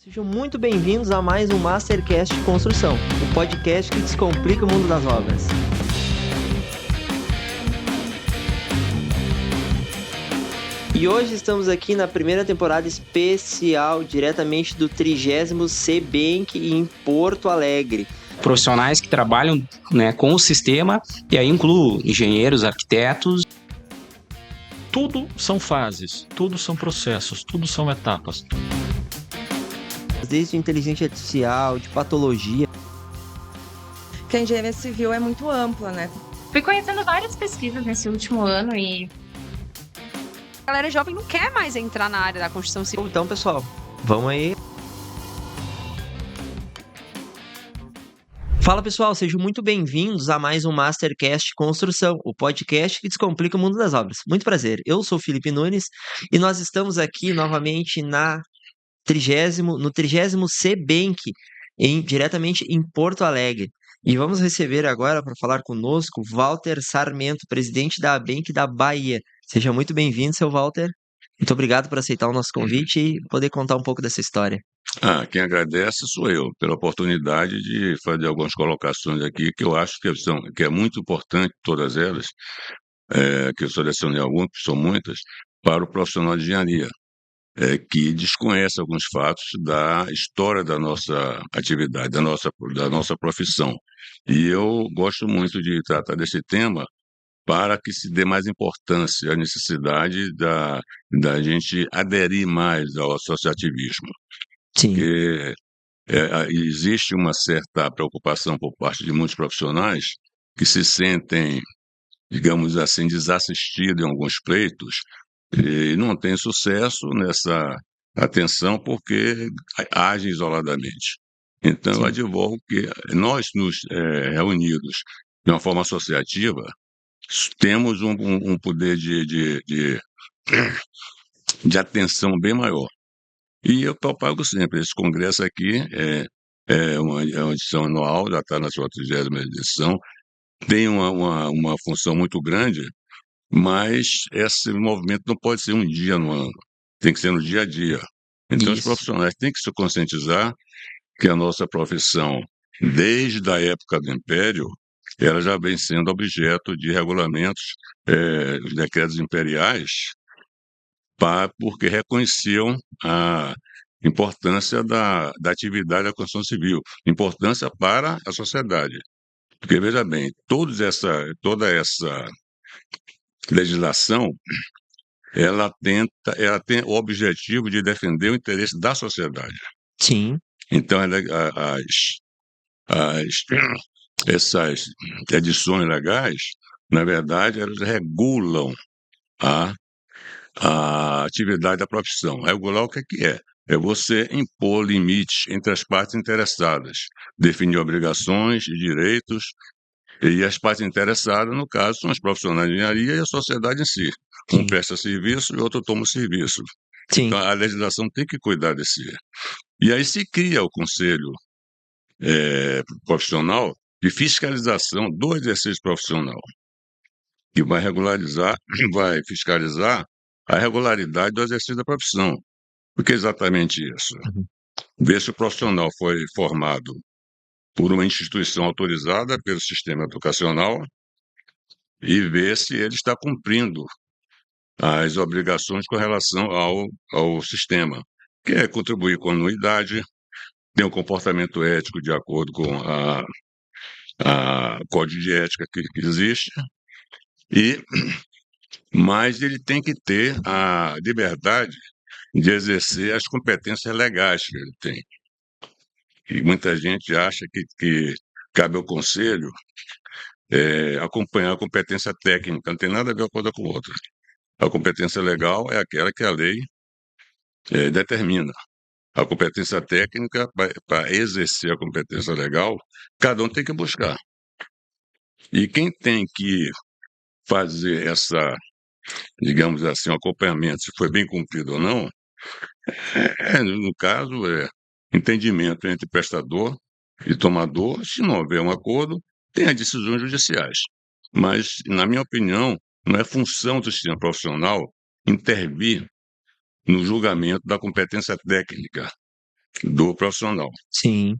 Sejam muito bem-vindos a mais um Mastercast de Construção, o podcast que descomplica o mundo das obras. E hoje estamos aqui na primeira temporada especial, diretamente do 30º CBank em Porto Alegre. Profissionais que trabalham, com o sistema, e aí incluo engenheiros, arquitetos. Tudo são fases, tudo são processos, tudo são etapas. Desde inteligência artificial, de patologia. Que a engenharia civil é muito ampla, né? Fui conhecendo várias pesquisas nesse último ano e... A galera jovem não quer mais entrar na área da construção civil. Então, pessoal, vamos aí. Fala, pessoal, sejam muito bem-vindos a mais um Mastercast Construção, o podcast que descomplica o mundo das obras. Muito prazer, eu sou o Felipe Nunes e nós estamos aqui novamente no 30º CBank, diretamente em Porto Alegre. E vamos receber agora, para falar conosco, Walter Sarmento, presidente da Abank da Bahia. Seja muito bem-vindo, seu Walter. Muito obrigado por aceitar o nosso convite e poder contar um pouco dessa história. Quem agradece sou eu, pela oportunidade de fazer algumas colocações aqui que eu acho que é muito importante, todas elas, que eu selecionei algumas, que são muitas, para o profissional de engenharia, que desconhece alguns fatos da história da nossa atividade, da nossa profissão. E eu gosto muito de tratar desse tema para que se dê mais importância à necessidade da gente aderir mais ao associativismo. Sim. Porque existe uma certa preocupação por parte de muitos profissionais que se sentem, digamos assim, desassistidos em alguns pleitos e não têm sucesso nessa atenção porque agem isoladamente. Então, eu advogo que nós nos reunidos de uma forma associativa temos um poder de atenção bem maior. E eu propago sempre, esse congresso aqui é uma edição anual, já está na sua 30ª edição, tem uma função muito grande, mas esse movimento não pode ser um dia no ano, tem que ser no dia a dia. Então os profissionais têm que se conscientizar que a nossa profissão, desde a época do Império, ela já vem sendo objeto de regulamentos, os decretos imperiais, porque reconheciam a importância da atividade da construção civil, importância para a sociedade. Porque, veja bem, toda essa legislação, ela tem o objetivo de defender o interesse da sociedade. Sim. Então, essas edições legais, na verdade, elas regulam a atividade da profissão. Regular o que é? É você impor limites entre as partes interessadas, definir obrigações e direitos, e as partes interessadas, no caso, são os profissionais de engenharia e a sociedade em si. Um presta serviço e outro toma serviço. Sim. Então, a legislação tem que cuidar desse. E aí se cria o conselho profissional de fiscalização do exercício profissional, que vai fiscalizar a regularidade do exercício da profissão. Porque é exatamente isso. Ver se o profissional foi formado por uma instituição autorizada pelo sistema educacional e ver se ele está cumprindo as obrigações com relação ao sistema, que é contribuir com a anuidade, ter um comportamento ético de acordo com a código de ética que existe, mas ele tem que ter a liberdade de exercer as competências legais que ele tem. E muita gente acha que cabe ao conselho acompanhar a competência técnica, não tem nada a ver uma coisa com outra. A competência legal é aquela que a lei determina. A competência técnica, para exercer a competência legal, cada um tem que buscar. E quem tem que fazer digamos assim, um acompanhamento, se foi bem cumprido ou não, no caso, entendimento entre prestador e tomador. Se não houver um acordo, tem as decisões judiciais. Mas, na minha opinião, não é função do sistema profissional intervir no julgamento da competência técnica. do profissional. Sim.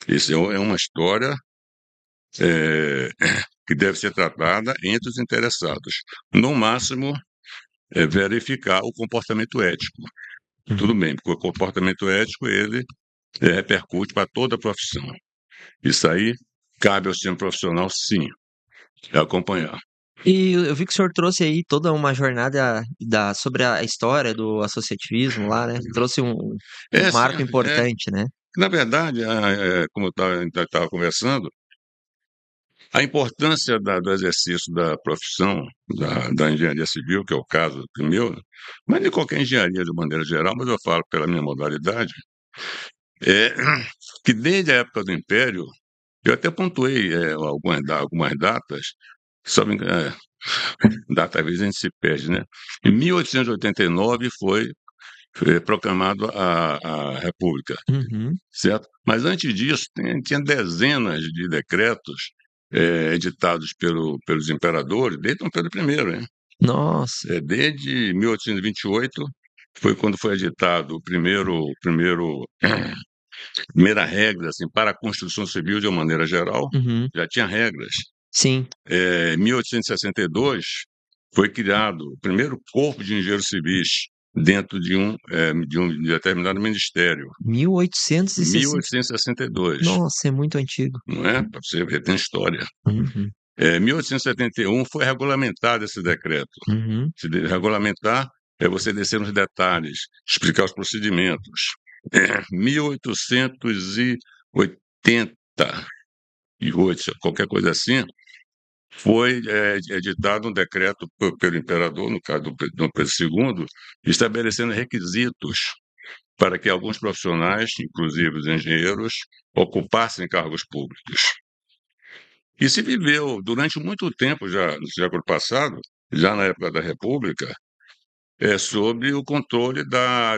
Isso é uma história é, que deve ser tratada entre os interessados. No máximo, verificar o comportamento ético. Tudo bem, porque o comportamento ético, ele repercute para toda a profissão. Isso aí cabe ao sistema profissional, sim, acompanhar. E eu vi que o senhor trouxe aí toda uma jornada sobre a história do associativismo lá, né? Trouxe um Sim, marco importante, né? na verdade, como a gente estava conversando, a importância do exercício da profissão da engenharia civil, que é o caso meu, né, mas de qualquer engenharia de maneira geral, mas eu falo pela minha modalidade, é que desde a época do Império, eu até pontuei algumas datas, só me engano, data às vezes a gente se perde, né? Em 1889 foi proclamado a República, Uhum. certo? Mas antes disso, tinha dezenas de decretos editados pelos imperadores, desde Dom Pedro I, né? Nossa. Desde 1828 foi quando foi editado primeira regra assim, para a construção civil de uma maneira geral, Uhum. já tinha regras. Sim. Em 1862 foi criado o primeiro corpo de engenheiros civis dentro de um determinado ministério. 1860. 1862, Nossa, é muito antigo. não é? Para você ver, tem história. Uhum. 1871 foi regulamentado esse decreto. Uhum. Regulamentar é você descer nos detalhes, explicar os procedimentos. 1888, qualquer coisa assim, foi editado um decreto pelo imperador, no caso do Dom Pedro II, estabelecendo requisitos para que alguns profissionais, inclusive os engenheiros, ocupassem cargos públicos. E se viveu durante muito tempo, já no século passado, já na época da República, sob o controle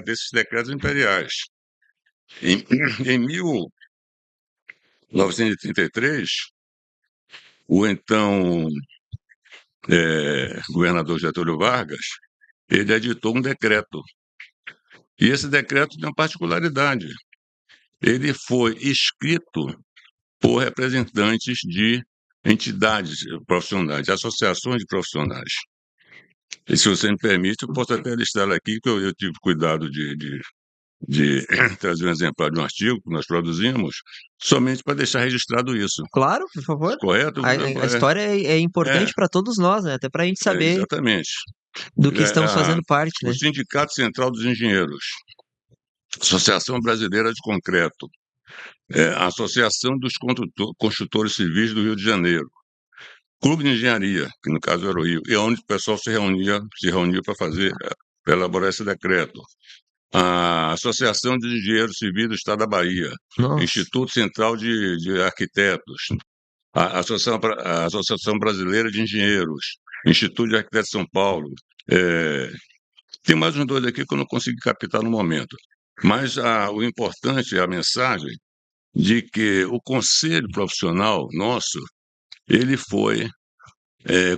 desses decretos imperiais. Em 1933, o então governador Getúlio Vargas, ele editou um decreto. E esse decreto tem uma particularidade. Ele foi escrito por representantes de entidades profissionais, de associações de profissionais. E se você me permite, eu posso até listar aqui, que eu tive cuidado de trazer um exemplar de um artigo que nós produzimos, somente para deixar registrado isso. Claro, por favor. Correto? A história é importante para todos nós, né? Até para a gente saber exatamente. do que estamos fazendo parte, né? O Sindicato Central dos Engenheiros, Associação Brasileira de Concreto, a Associação dos Construtores Civis do Rio de Janeiro, Clube de Engenharia, que no caso era o Rio, e onde o pessoal se reunia para elaborar esse decreto. A Associação de Engenheiros Civis do Estado da Bahia, Nossa. Instituto Central de Arquitetos, a Associação Brasileira de Engenheiros, Instituto de Arquitetos de São Paulo. Tem mais uns dois aqui que eu não consegui captar no momento. Mas o importante é a mensagem de que o conselho profissional nosso, ele foi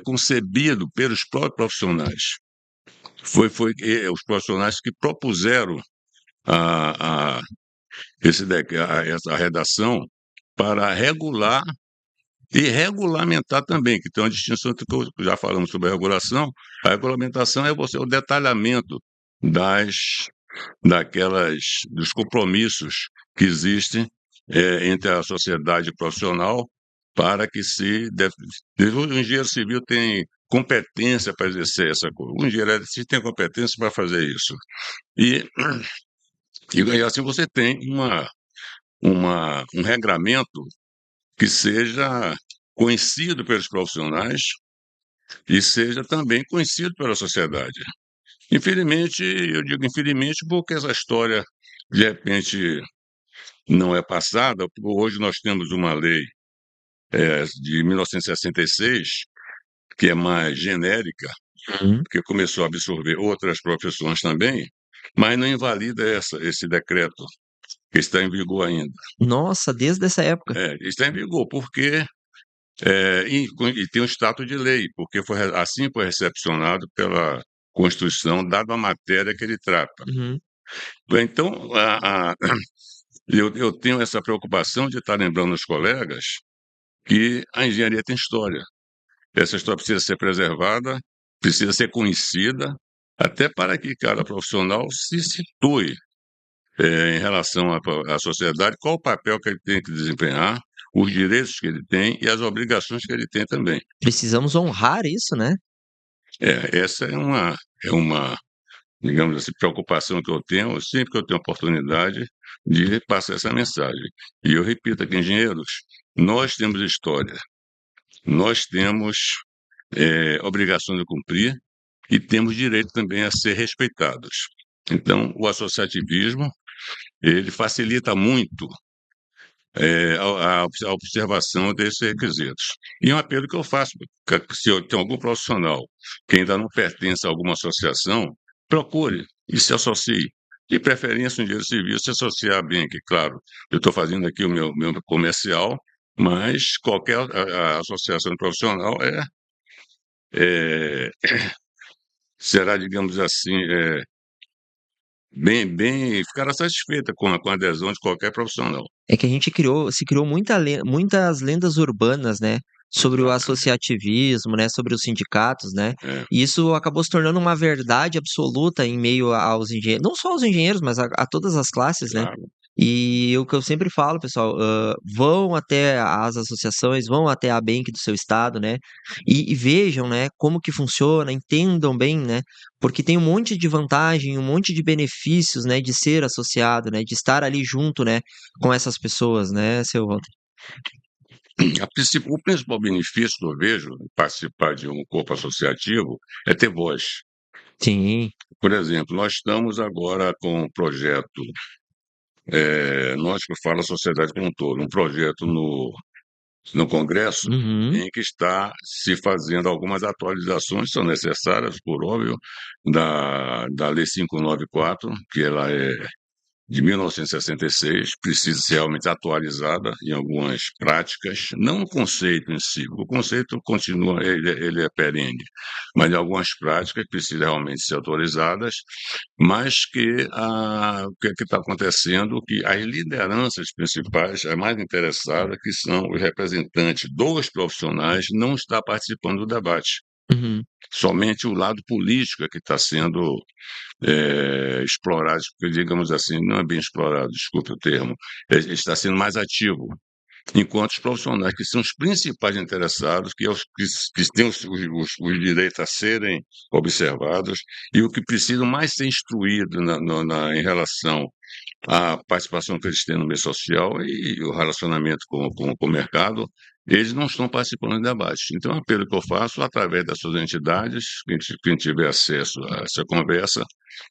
concebido pelos próprios profissionais. Foi os profissionais que propuseram essa redação para regular e regulamentar também, que tem uma distinção entre que já falamos sobre a regulação. A regulamentação é o detalhamento dos compromissos que existem entre a sociedade profissional para que o engenheiro civil tem competência para exercer essa coisa. O engenheiro eletricista tem competência para fazer isso. E assim você tem um regramento que seja conhecido pelos profissionais e seja também conhecido pela sociedade. Infelizmente, eu digo infelizmente porque essa história, de repente, não é passada, porque hoje nós temos uma lei de 1966, que é mais genérica, que começou a absorver outras profissões também, mas não invalida esse decreto, que está em vigor ainda. Nossa, desde essa época. Está em vigor, porque e tem um status de lei, porque assim foi recepcionado pela Constituição, dada a matéria que ele trata. Uhum. Então, Eu tenho essa preocupação de estar lembrando aos colegas que a engenharia tem história. Essa história precisa ser preservada, precisa ser conhecida, até para que cada profissional se situe em relação à sociedade, qual o papel que ele tem que desempenhar, os direitos que ele tem e as obrigações que ele tem também. Precisamos honrar isso, né? Essa é uma, digamos assim, preocupação que eu tenho, sempre que eu tenho oportunidade de passar essa mensagem. E eu repito aqui, engenheiros, nós temos história, nós temos obrigação de cumprir e temos direito também a ser respeitados. Então, o associativismo, ele facilita muito a observação desses requisitos. E um apelo que eu faço, se eu tenho algum profissional que ainda não pertence a alguma associação, procure e se associe. De preferência, no engenheiro civil, se associar bem, que claro, eu estou fazendo aqui o meu comercial, mas qualquer a associação profissional é, será, digamos assim, ficará satisfeita com a adesão de qualquer profissional. É que a gente se criou muitas lendas urbanas, né? Sobre o associativismo, né? Sobre os sindicatos, né? E isso acabou se tornando uma verdade absoluta em meio aos engenheiros, não só aos engenheiros, mas a todas as classes, né? Claro. E o que eu sempre falo, pessoal, vão até as associações, vão até a Bank do seu estado, né? E vejam, né, como que funciona, entendam bem, né? Porque tem um monte de vantagem, um monte de benefícios, né, de ser associado, né, de estar ali junto, né, com essas pessoas, né, seu Walter? O principal benefício que eu vejo em participar de um corpo associativo é ter voz. Sim. Por exemplo, nós estamos agora com um projeto, nós que fala a sociedade como um todo, um projeto no Congresso, Uhum. em que está se fazendo algumas atualizações, são necessárias, por óbvio, da Lei 594, que ela é de 1966, precisa ser realmente atualizada em algumas práticas, não o conceito em si, o conceito continua, ele é perene, mas em algumas práticas precisam realmente ser atualizadas, mas que o que está acontecendo, que as lideranças principais, as mais interessadas, que são os representantes dos profissionais, não está participando do debate. Uhum. Somente o lado político é que está sendo explorado, digamos assim, não é bem explorado, desculpe o termo, está sendo mais ativo. Enquanto os profissionais, que são os principais interessados, que têm os direitos a serem observados e o que precisam mais ser instruído em relação à participação que eles têm no meio social e o relacionamento com o mercado, eles não estão participando do debate. Então, o apelo que eu faço, através das suas entidades, quem tiver acesso a essa conversa,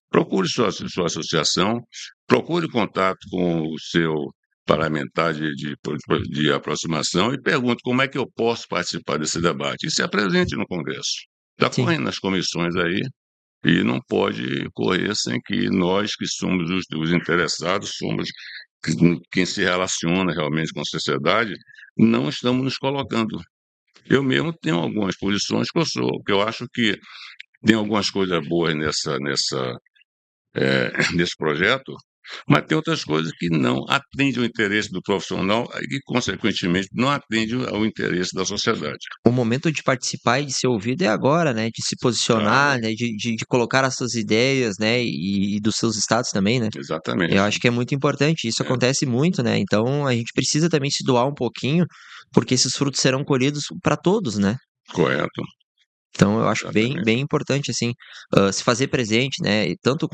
procure sua associação, procure contato com o seu parlamentar de aproximação e pergunte como é que eu posso participar desse debate. E se apresente no Congresso. Está Sim. correndo nas comissões aí e não pode correr sem que nós, que somos os interessados, somos quem se relaciona realmente com a sociedade, não estamos nos colocando. Eu mesmo tenho algumas posições que eu acho que tem algumas coisas boas nesse projeto, mas tem outras coisas que não atendem o interesse do profissional e que, consequentemente, não atendem ao interesse da sociedade. O momento de participar e de ser ouvido é agora, né? De se posicionar, Claro. né? De colocar as suas ideias, né? E dos seus estados também, né? Exatamente. Eu acho que é muito importante. Isso acontece muito, né? Então a gente precisa também se doar um pouquinho, porque esses frutos serão colhidos para todos, né? Correto. Então eu acho bem, Exatamente. bem importante, assim, se fazer presente, né? E tanto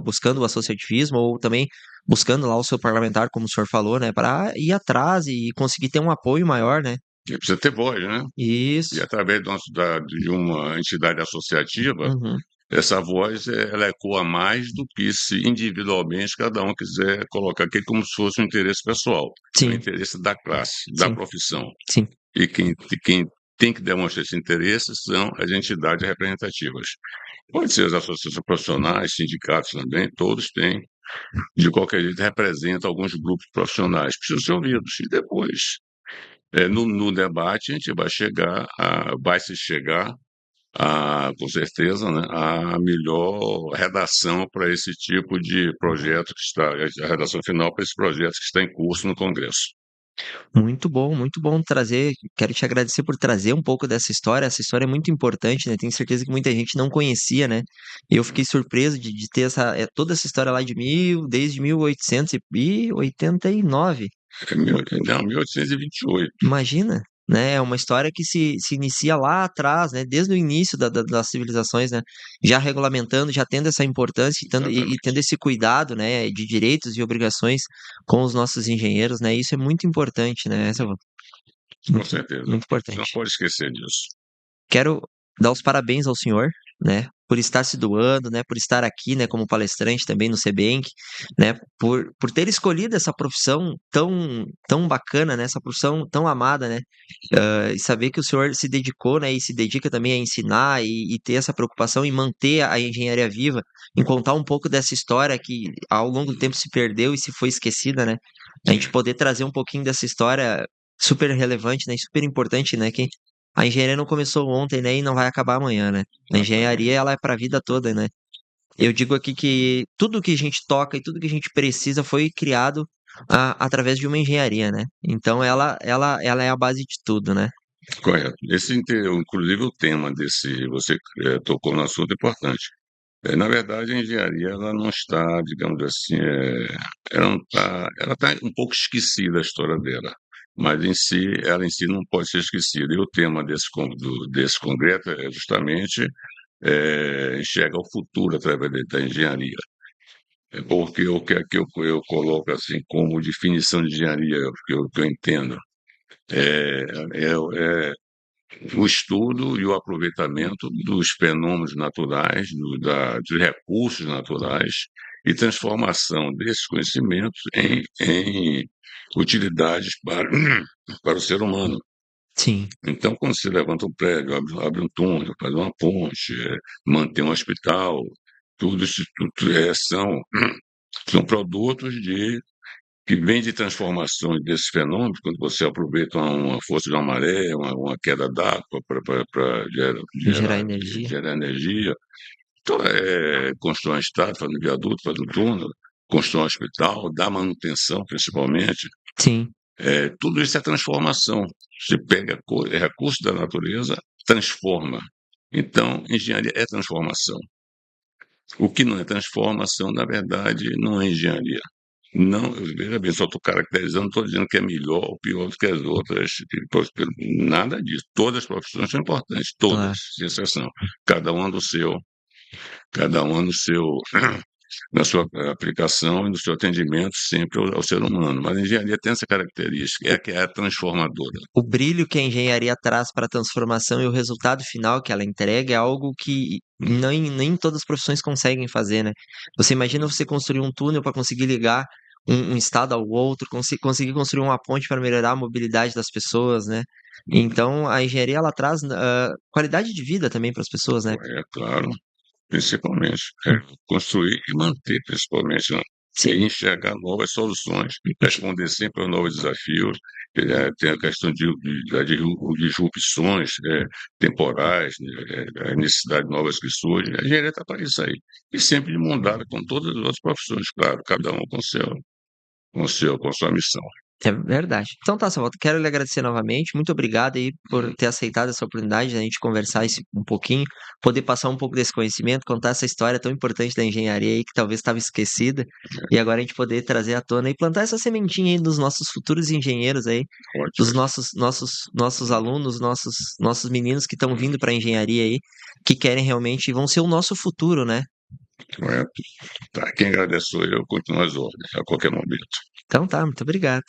buscando o associativismo ou também buscando lá o seu parlamentar, como o senhor falou, né? Para ir atrás e conseguir ter um apoio maior, né? E precisa ter voz, né? E Isso. através de uma entidade associativa, Uhum. essa voz ela ecoa mais do que se individualmente cada um quiser colocar aquilo como se fosse um interesse pessoal, o Sim, interesse da classe, da sim, profissão. sim. E quem tem que demonstrar esse interesse são as entidades representativas. Pode ser as associações profissionais, sindicatos também, todos têm. De qualquer jeito, representam alguns grupos profissionais, precisam ser ouvidos. E depois, no debate, a gente vai se chegar com certeza, né, a melhor redação para esse tipo de projeto que está, a redação final para esse projeto que está em curso no Congresso. Muito bom trazer. Quero te agradecer por trazer um pouco dessa história. Essa história é muito importante, né? Tenho certeza que muita gente não conhecia, né? E eu fiquei surpreso de ter toda essa história lá desde 1889. Não, 1828. Imagina, né? É uma história que se inicia lá atrás, né? Desde o início das civilizações, né? Já regulamentando, já tendo essa importância e tendo esse cuidado, né? De direitos e obrigações com os nossos engenheiros, né? Isso é muito importante, né? Com Muito, certeza. muito Você não importante. pode esquecer disso. Quero dar os parabéns ao senhor, né, por estar se doando, né, por estar aqui, né, como palestrante também no CBank, né, por ter escolhido essa profissão tão bacana, né, essa profissão tão amada, né, e saber que o senhor se dedicou, né, e se dedica também a ensinar e ter essa preocupação em manter a engenharia viva, em contar um pouco dessa história que ao longo do tempo se perdeu e se foi esquecida, né, a gente poder trazer um pouquinho dessa história super relevante, né, e super importante, né, que a engenharia não começou ontem, né, e não vai acabar amanhã, né? A engenharia, ela é para a vida toda, né? Eu digo aqui que tudo que a gente toca e tudo que a gente precisa foi criado através de uma engenharia, né? Então ela é a base de tudo, né? Correto. Inclusive, o tema desse, você tocou no assunto importante. Na verdade, a engenharia ela não está, digamos assim, ela está um pouco esquecida a história dela, mas ela em si não pode ser esquecida. E o tema desse congresso é justamente enxergar o futuro através da engenharia. Porque o que é que eu coloco assim como definição de engenharia, que eu entendo, é, é o estudo e o aproveitamento dos fenômenos naturais, dos recursos naturais e transformação desses conhecimentos em utilidades para o ser humano. Sim, Então, quando se levanta um prédio, abre um túnel, faz uma ponte, mantém um hospital, tudo isso são produtos que vem de transformações desses fenômenos, quando você aproveita uma força de uma maré, uma queda d'água para gerar energia. gerar energia. Então, constrói uma estrada, faz um viaduto, faz um túnel, constrói um hospital, dá manutenção, principalmente. Sim, Tudo isso é transformação. Você pega recursos da natureza, transforma. Então, engenharia é transformação. O que não é transformação, na verdade, não é engenharia. Não, veja bem, só estou caracterizando, não estou dizendo que é melhor ou pior do que as outras. Nada disso. Todas as profissões são importantes, todas, claro. sem exceção. Cada uma do seu, cada uma no seu, na sua aplicação e no seu atendimento sempre ao ser humano. Mas a engenharia tem essa característica, que é a transformadora. O brilho que a engenharia traz para a transformação e o resultado final que ela entrega é algo que nem todas as profissões conseguem fazer, né? Você imagina você construir um túnel para conseguir ligar um estado ao outro, conseguir construir uma ponte para melhorar a mobilidade das pessoas, né? Então, a engenharia ela traz qualidade de vida também para as pessoas, né? É claro, principalmente. Construir e manter, principalmente, né? E Sim, enxergar novas soluções, responder sempre a novos desafios. Tem a questão de disrupções temporais, né, a necessidade de novas que surgem. A engenharia está para isso aí. E sempre de mão dada com todas as outras profissões, claro, cada um com sua missão. é verdade. Então tá, Salvatore, quero lhe agradecer novamente. Muito obrigado aí por ter aceitado essa oportunidade de a gente conversar um pouquinho, poder passar um pouco desse conhecimento, contar essa história tão importante da engenharia aí que talvez estava esquecida, e agora a gente poder trazer à tona e plantar essa sementinha aí dos nossos futuros engenheiros aí, dos Ótimo. nossos alunos, nossos meninos que estão vindo para a engenharia aí, que querem realmente, vão ser o nosso futuro, né? Correto. Tá, quem agradeceu eu continuo às ordens, a qualquer momento. Então tá, muito obrigado.